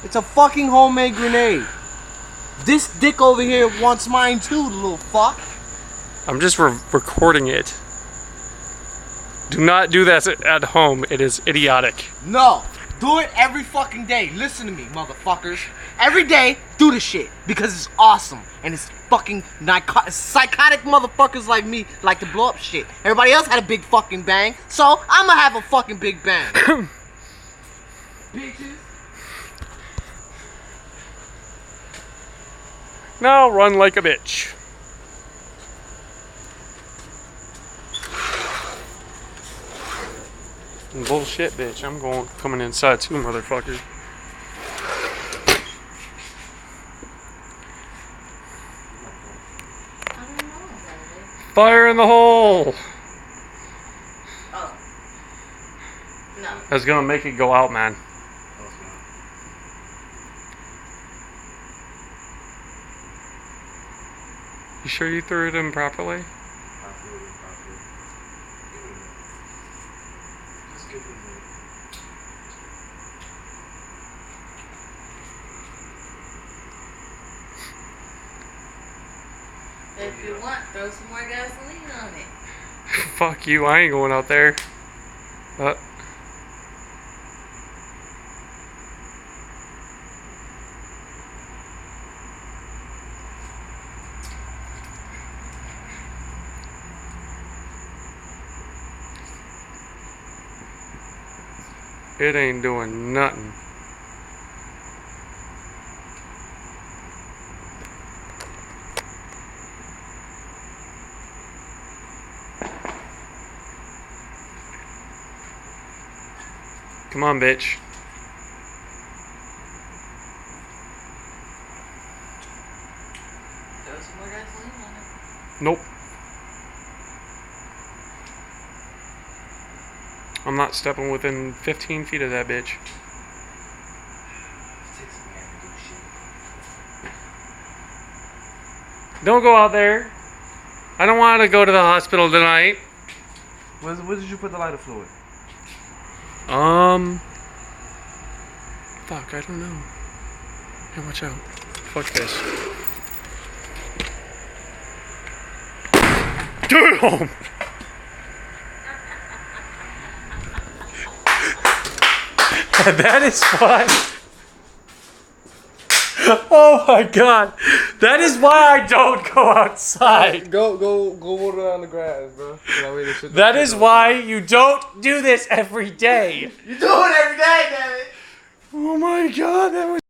It's a fucking homemade grenade. This dick over here wants mine too, the little fuck. I'm just recording it. Do not do that at home. It is idiotic. No. Do it every fucking day. Listen to me, motherfuckers. Every day, do the shit. Because it's awesome. And it's fucking psychotic motherfuckers like me like to blow up shit. Everybody else had a big fucking bang. So, I'ma have a fucking big bang. Bitches. Now run like a bitch. Bullshit, bitch. I'm coming inside too, motherfucker. Fire in the hole! Oh. No. That's gonna make it go out, man. You sure you threw it in properly? If you want, throw some more gasoline on it. Fuck you, I ain't going out there. It ain't doing nothing. Come on, bitch. Throw some more gasoline on it. Nope. I'm not stepping within 15 feet of that bitch. Don't go out there. I don't want to go to the hospital tonight. Where did you put the lighter fluid? Fuck, I don't know. Hey, watch out. Fuck this. Damn! That is why. Oh my god. That is why I don't go outside. Go water on the grass, bro. That is why you don't do this every day. You do it every day, damn it. Oh my god, that was